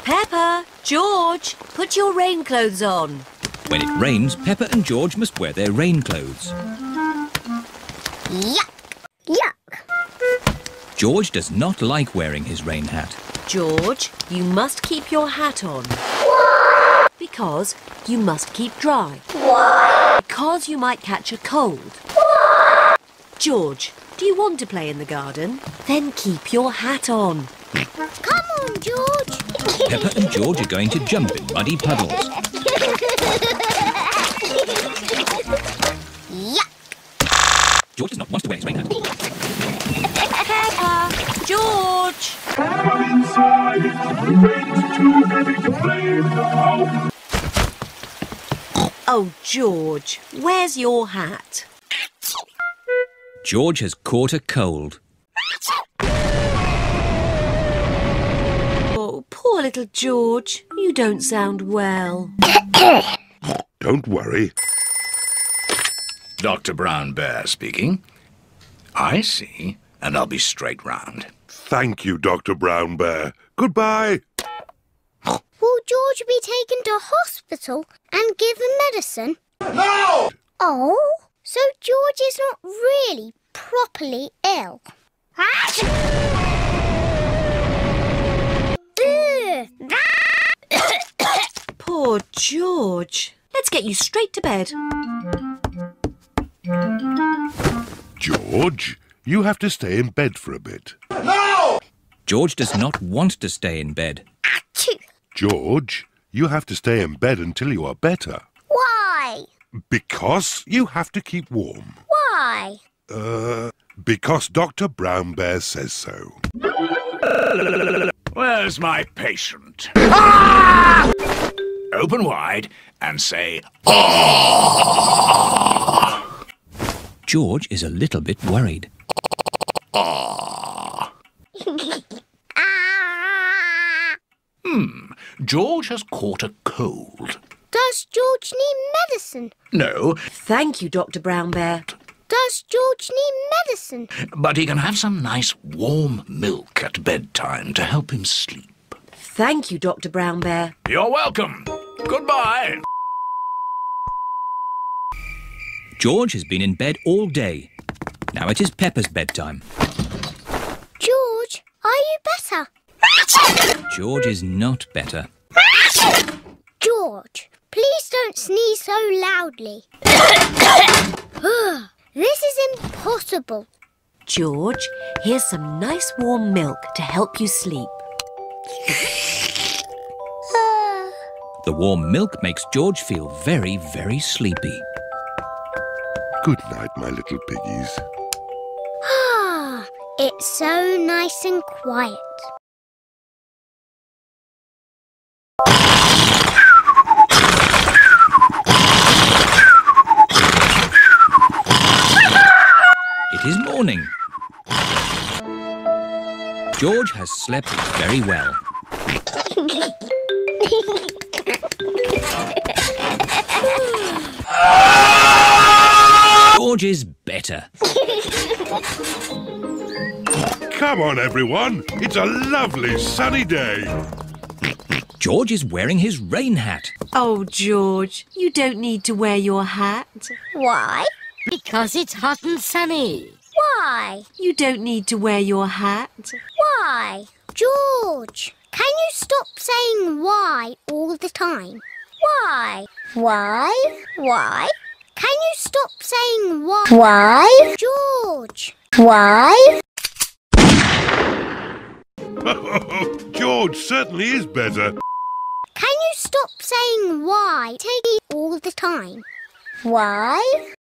Peppa, George, put your rain clothes on. When it rains, Peppa and George must wear their rain clothes. Yuck! Yuck! George does not like wearing his rain hat. George, you must keep your hat on. Why? Because you must keep dry. Why? Because you might catch a cold. Why? George, do you want to play in the garden? Then keep your hat on. Come on, George. Peppa and George are going to jump in muddy puddles. Yuck! George does not want to wear his rain hat. Peppa, George. Come inside, it's way too heavy to play now. Oh, George, where's your hat? George has caught a cold. Oh, poor little George. You don't sound well. Don't worry. Dr. Brown Bear speaking. I see, and I'll be straight round. Thank you, Dr. Brown Bear. Goodbye. Will George be taken to hospital and given medicine? No! Oh, so George is not really properly ill. Poor George. Let's get you straight to bed. George, you have to stay in bed for a bit. No! George does not want to stay in bed. Achoo! George, you have to stay in bed until you are better. Why? Because you have to keep warm. Why? Because Dr. Brown Bear says so. Where's my patient? Open wide and say, George is a little bit worried. George has caught a cold. Does George need medicine? No, Thank you, Dr. Brown Bear. Does George need medicine? but he can have some nice warm milk at bedtime to help him sleep. Thank you, Dr. Brown Bear. You're welcome. Goodbye. George has been in bed all day. Now it is Peppa's bedtime. George, are you better? George is not better. George, please don't sneeze so loudly. This is impossible. George, here's some nice warm milk to help you sleep. The warm milk makes George feel very, very sleepy. Good night, my little piggies. It's so nice and quiet. It is morning. George has slept very well. George is better. Come on, everyone. It's a lovely sunny day. George is wearing his rain hat. Oh, George, you don't need to wear your hat. Why? Because it's hot and sunny. Why? You don't need to wear your hat. Why? George, can you stop saying why all the time? Why? Why? Why? Can you stop saying why? Why? George. Why? George certainly is better. Can you stop saying why all the time? Why?